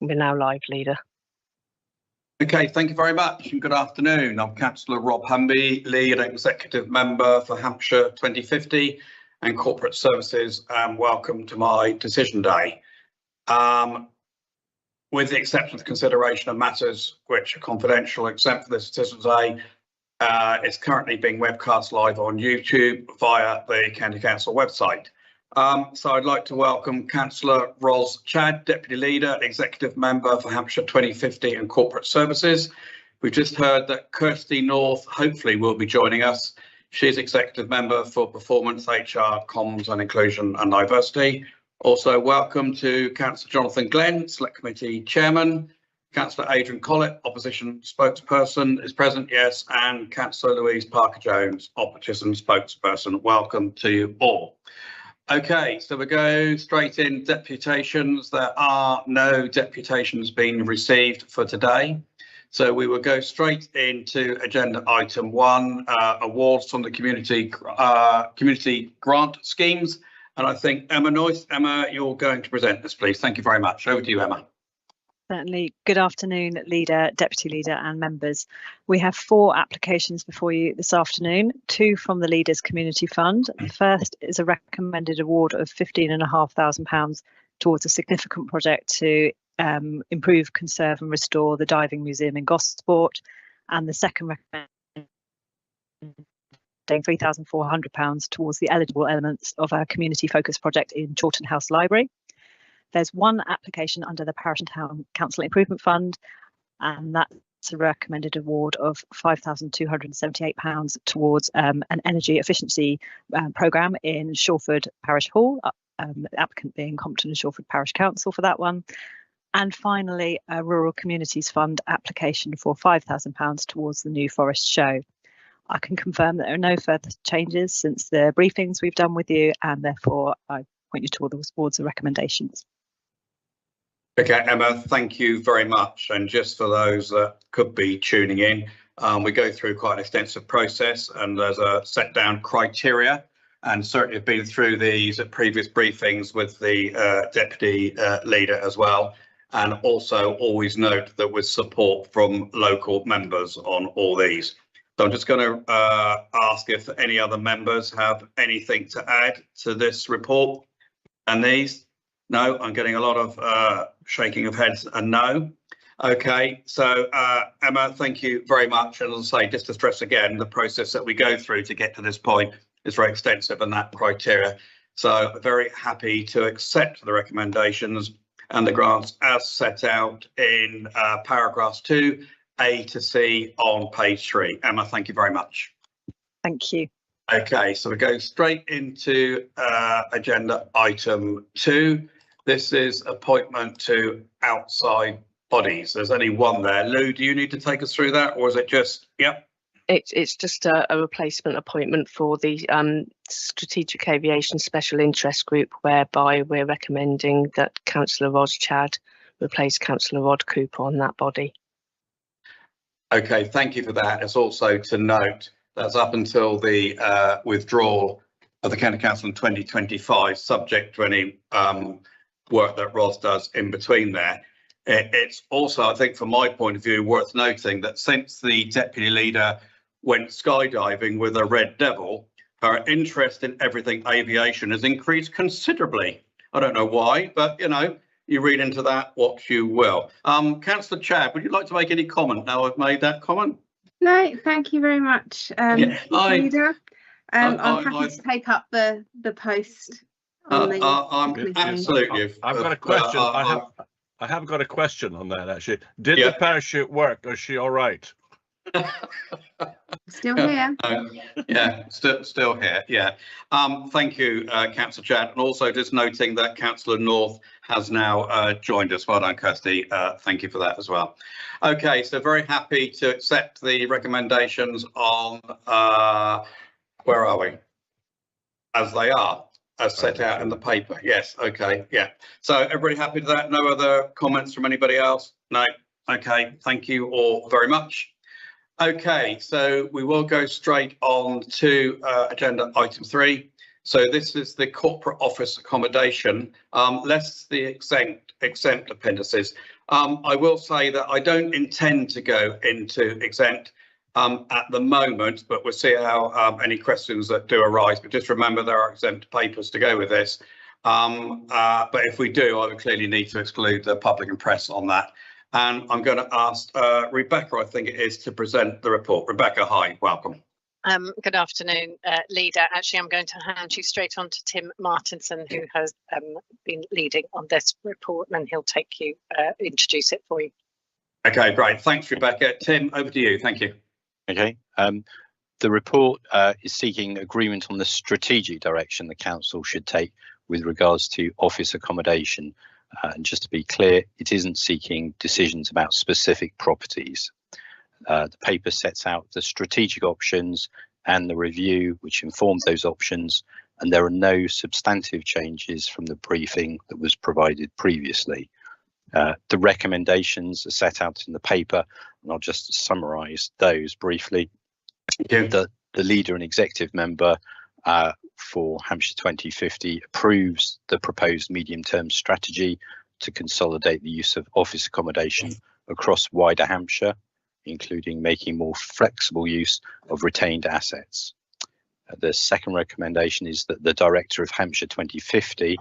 We're now live, Leader. Okay, thank you very much and good afternoon. I'm Councillor Rob Humby, Lead Executive Member for Hampshire 2050 and Corporate Services, and welcome to my decision day. With the exception of the consideration of matters which are confidential except for this decision day, it's currently being webcast live on YouTube via the County Council website. So I'd like to welcome Councillor Ros Chad, Deputy Leader, Executive Member for Hampshire 2050 and Corporate Services. We've just heard that Kirsty North hopefully will be joining us. She's Executive Member for Performance, HR, Comms and Inclusion and Diversity. Also welcome to Councillor Jonathan Glenn, Select Committee Chairman. Councillor Adrian Collett, Opposition Spokesperson, is present, yes, and Councillor Louise Parker-Jones, Opposition Spokesperson. Welcome to you all. Okay, so we go straight in deputations. There are no deputations being received for today. So we will go straight into agenda item 1, awards from the community grant schemes. And I think Emma Noyce, Emma, you're going to present this, please. Thank you very much. Over to you, Emma. Certainly. Good afternoon, Leader, Deputy Leader and members. We have 4 applications before you this afternoon, 2 from the Leaders Community Fund. The first is a recommended award of £15,500 towards a significant project to improve, conserve and restore the diving museum in Gosport. And the second recommendation £3,400 towards the eligible elements of a community focused project in Chawton House Library. There's 1 application under the Parish and Town Council Improvement Fund, and that's a recommended award of £5,278 towards an energy efficiency programme in Shawford Parish Hall, the applicant being Compton and Shawford Parish Council for that one. And finally, a Rural Communities Fund application for £5,000 towards the New Forest Show. I can confirm that there are no further changes since the briefings we've done with you, and therefore I point you towards the recommendations. Okay, Emma, thank you very much. And just for those that could be tuning in, we go through quite an extensive process and there's a set down criteria, and certainly have been through these at previous briefings with the Deputy Leader as well. And also always note that with support from local members on all these. So I'm just going to ask if any other members have anything to add to this report and these. No, I'm getting a lot of shaking of heads and no. Okay, so Emma, thank you very much. And as I say, just to stress again, the process that we go through to get to this point is very extensive and that criteria. So very happy to accept the recommendations and the grants as set out in paragraphs 2A to C on page 3. Emma, thank you very much. Thank you. Okay, so we go straight into agenda item 2. This is appointment to outside bodies. There's only one there. Lou, do you need to take us through that, or is it just, yep? It's just a replacement appointment for the Strategic Aviation Special Interest Group, whereby we're recommending that Councillor Ros Chad replace Councillor Rod Cooper on that body. Okay, thank you for that. It's also to note that's up until the withdrawal of the County Council in 2025, subject to any work that Ros does in between there. It's also, I think, from my point of view, worth noting that since the Deputy Leader went skydiving with a Red Devil, her interest in everything aviation has increased considerably. I don't know why, but, you know, you read into that what you will. Councillor Chad, would you like to make any comment now I've made that comment? No, thank you very much, Leader. I'm happy to take up the post. Absolutely. I've got a question. I have got a question on that actually. Did the parachute work? Is she all right? Still here. Yeah, still here. Yeah. Thank you, Councillor Chad, and also just noting that Councillor North has now joined us. Well done, Kirsty. Thank you for that as well. Okay, so very happy to accept the recommendations on where are we? As they are, as set out in the paper. Yes. Okay. Yeah. So everybody happy with that? No other comments from anybody else? No. Okay. Thank you all very much. Okay, so we will go straight on to agenda item 3. So this is the corporate office accommodation, less the exempt appendices. I will say that I don't intend to go into exempt at the moment, but we'll see how any questions that do arise. But just remember there are exempt papers to go with this. But if we do, I would clearly need to exclude the public and press on that. And I'm going to ask Rebecca, I think it is, to present the report. Rebecca, hi, welcome. Good afternoon, Leader. Actually, I'm going to hand you straight on to Tim Martinson, who has been leading on this report, and he'll take you, introduce it for you. Okay, great. Thanks, Rebecca. Tim, over to you. Thank you. Okay. The report is seeking agreement on the strategic direction the council should take with regards to office accommodation. And just to be clear, it isn't seeking decisions about specific properties. The paper sets out the strategic options and the review which informed those options, and there are no substantive changes from the briefing that was provided previously. The recommendations are set out in the paper, and I'll just summarise those briefly. The leader and executive member for Hampshire 2050 approves the proposed medium-term strategy to consolidate the use of office accommodation across wider Hampshire, including making more flexible use of retained assets. The second recommendation is that the director of Hampshire 2050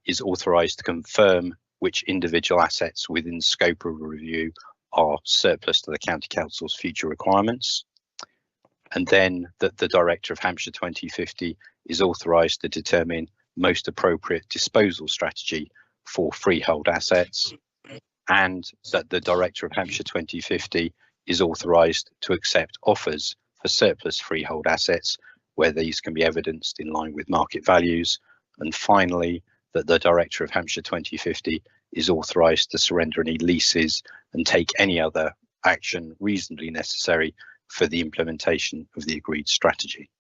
is authorised to confirm which individual assets within scope of review are surplus to the County Council's future requirements. And then that the director of Hampshire 2050 is authorised to determine most appropriate disposal strategy for freehold assets, and that the director of Hampshire 2050 is authorised to accept offers for surplus freehold assets where these can be evidenced in line with market values. And finally, that the director of Hampshire 2050 is authorised to surrender any leases and take any other action reasonably necessary for the implementation of the agreed strategy.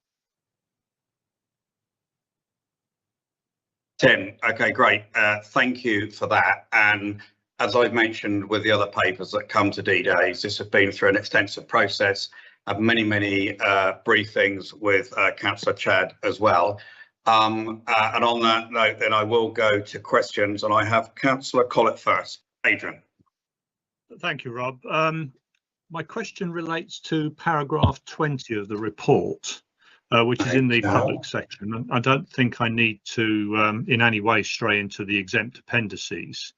Tim, okay, great. Thank you for that. And as I've mentioned with the other papers that come to D-Days, this has been through an extensive process of many briefings with Councillor Chad as well. And on that note, then I will go to questions, and I have Councillor Collett first. Adrian. Thank you, Rob. My question relates to paragraph 20 of the report, which is in the public section. I don't think I need to in any way stray into the exempt appendices.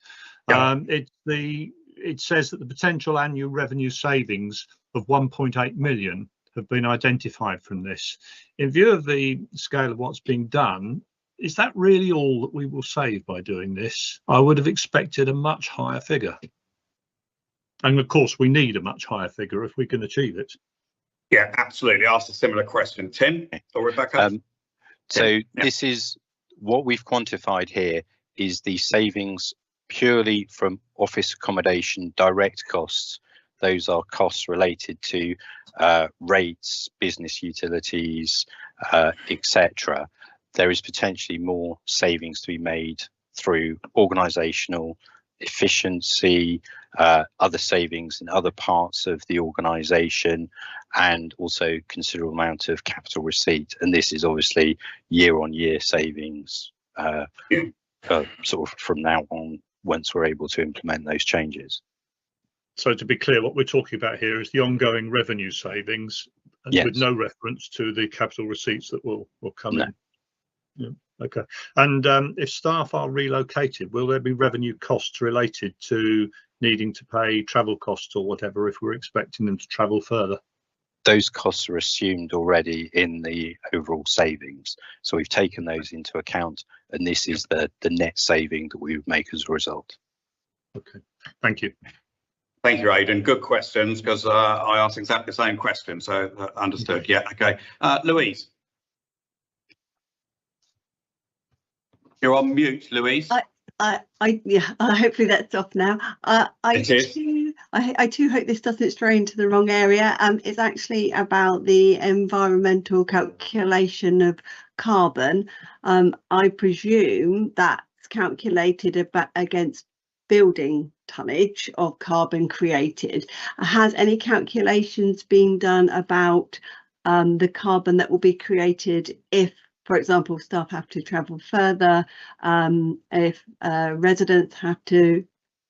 Yeah. It says that the potential annual revenue savings of 1.8 million have been identified from this. In view of the scale of what's being done, is that really all that we will save by doing this? I would have expected a much higher figure. And of course, we need a much higher figure if we can achieve it. Yeah, absolutely. Asked a similar question, Tim or Rebecca. This is what we've quantified here is the savings purely from office accommodation direct costs. Those are costs related to rates, business utilities, etc. There is potentially more savings to be made through organisational efficiency, other savings in other parts of the organisation, and also considerable amount of capital receipt. And this is obviously year-on-year savings, sort of from now on, once we're able to implement those changes. So to be clear, what we're talking about here is the ongoing revenue savings, yes, with no reference to the capital receipts that will come in. Yeah. Okay. And if staff are relocated, will there be revenue costs related to needing to pay travel costs or whatever if we're expecting them to travel further? Those costs are assumed already in the overall savings. So we've taken those into account, and this is the net saving that we would make as a result. Okay, thank you. Thank you, Aidan. Good questions, because I asked exactly the same question, so understood. Yeah, okay. Louise. You're on mute, Louise. Yeah, hopefully that's off now. I too hope this doesn't stray into the wrong area. It's actually about the environmental calculation of carbon. I presume that's calculated against building tonnage of carbon created. Has any calculations been done about the carbon that will be created if for example, staff have to travel further, if residents have to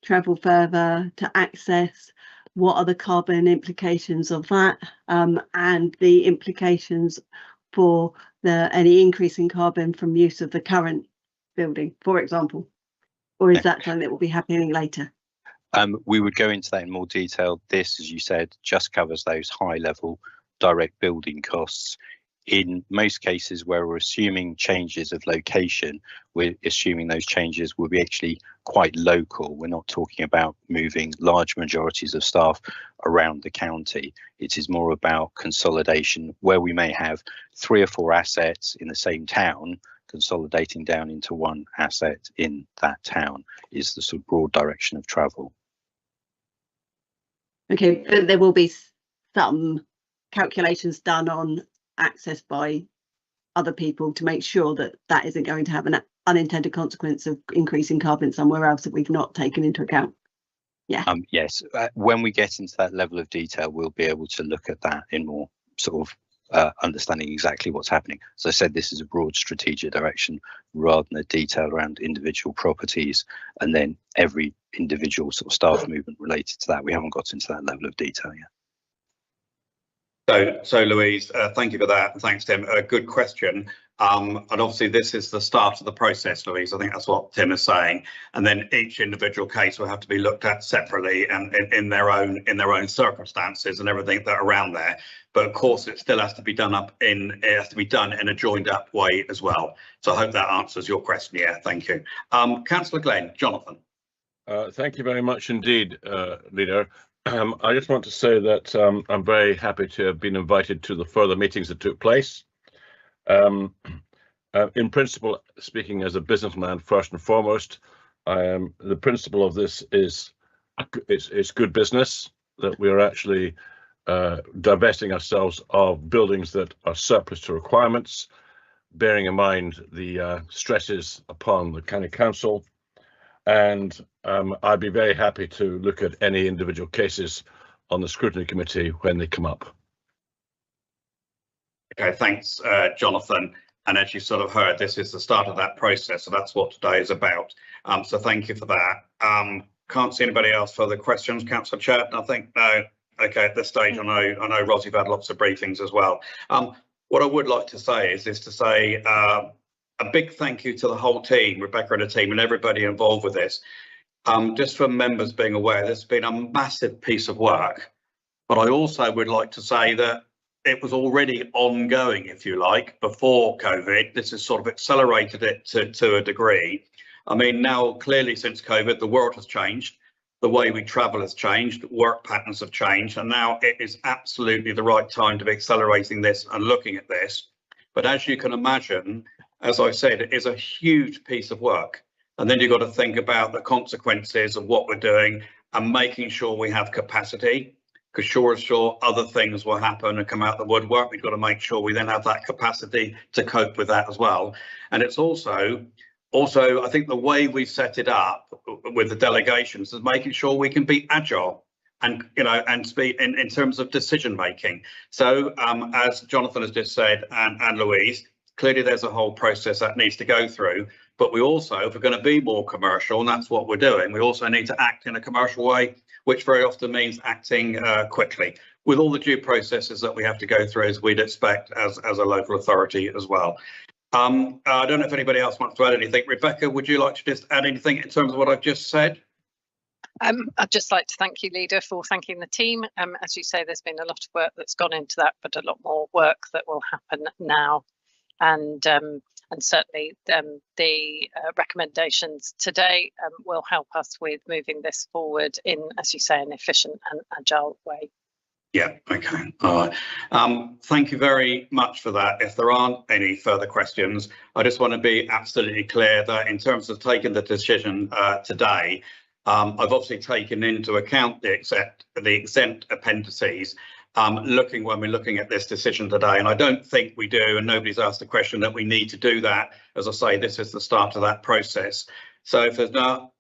travel further to access, what are the carbon implications of that, and the implications for any increase in carbon from use of the current building, for example? Or is that something that will be happening later? We would go into that in more detail. This, as you said, just covers those high level direct building costs. In most cases where we're assuming changes of location, we're assuming those changes will be actually quite local. We're not talking about moving large majorities of staff around the county. It is more about consolidation where we may have 3 or 4 assets in the same town. Consolidating down into one asset in that town is the sort of broad direction of travel. Okay, but there will be some calculations done on access by other people to make sure that that isn't going to have an unintended consequence of increasing carbon somewhere else that we've not taken into account. Yeah. Yes, when we get into that level of detail, we'll be able to look at that in more sort of understanding exactly what's happening. As I said, this is a broad strategic direction rather than a detail around individual properties and then every individual sort of staff movement related to that. We haven't got into that level of detail yet. So Louise, thank you for that. Thanks, Tim. A good question. And obviously this is the start of the process, Louise. I think that's what Tim is saying. And then each individual case will have to be looked at separately and in their own circumstances and everything that are around there. But of course, it still has to be done in a joined up way as well. So I hope that answers your question. Yeah, thank you. Councillor Glenn, Jonathan. Thank you very much indeed, Leader. I just want to say that I'm very happy to have been invited to the further meetings that took place. In principle, speaking as a businessman first and foremost, the principle of this is it's good business that we are actually divesting ourselves of buildings that are surplus to requirements, bearing in mind the stresses upon the county council. And I'd be very happy to look at any individual cases on the scrutiny committee when they come up. Okay, thanks, Jonathan. And as you sort of heard, this is the start of that process. So that's what today is about. So thank you for that. Can't see anybody else for the questions. Councillor Churton, I think no. Okay, at this stage, I know Ross, you've had lots of briefings as well. What I would like to say is to say a big thank you to the whole team, Rebecca and the team, and everybody involved with this. Just for members being aware, this has been a massive piece of work. But I also would like to say that it was already ongoing, if you like, before COVID. This has sort of accelerated it to a degree. I mean, now clearly since COVID, the world has changed. The way we travel has changed, work patterns have changed, and now it is absolutely the right time to be accelerating this and looking at this. But as you can imagine, as I said, it is a huge piece of work. And then you've got to think about the consequences of what we're doing and making sure we have capacity, because sure other things will happen and come out the woodwork. We've got to make sure we then have that capacity to cope with that as well. And it's also, I think the way we set it up with the delegations is making sure we can be agile and, and speak in terms of decision making. So as Jonathan has just said, and Louise, clearly there's a whole process that needs to go through, but we also, if we're going to be more commercial, and that's what we're doing, we also need to act in a commercial way, which very often means acting quickly with all the due processes that we have to go through as we'd expect as a local authority as well. I don't know if anybody else wants to add anything. Rebecca, would you like to just add anything in terms of what I've just said? I'd just like to thank you, Leader, for thanking the team. As you say, there's been a lot of work that's gone into that, but a lot more work that will happen now. And certainly the recommendations today will help us with moving this forward in, as you say, an efficient and agile way. Yeah, okay. All right. Thank you very much for that. If there aren't any further questions, I just want to be absolutely clear that in terms of taking the decision today, I've obviously taken into account the exempt appendices. When we're looking at this decision today, and I don't think we do, and nobody's asked the question that we need to do that. As I say, this is the start of that process. So if there's not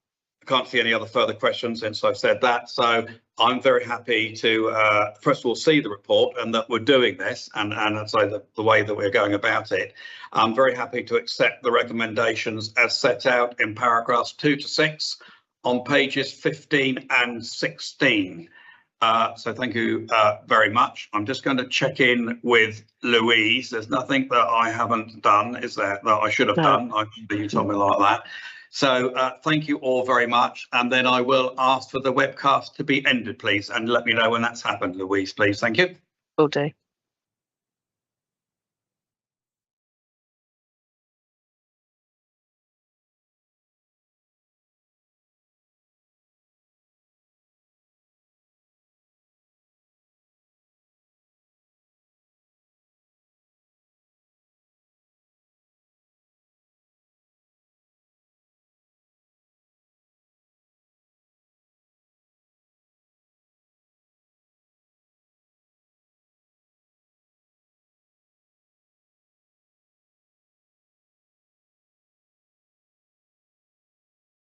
I can't see any other further questions since I've said that. So I'm very happy to, first of all, see the report and that we're doing this and so the way that we're going about it. I'm very happy to accept the recommendations as set out in paragraphs 2 to 6 on pages 15 and 16. So thank you very much. I'm just going to check in with Louise. There's nothing that I haven't done, is there, that I should have done? You told me like that. So thank you all very much. And then I will ask for the webcast to be ended, please, and let me know when that's happened, Louise, please. Thank you. Will do.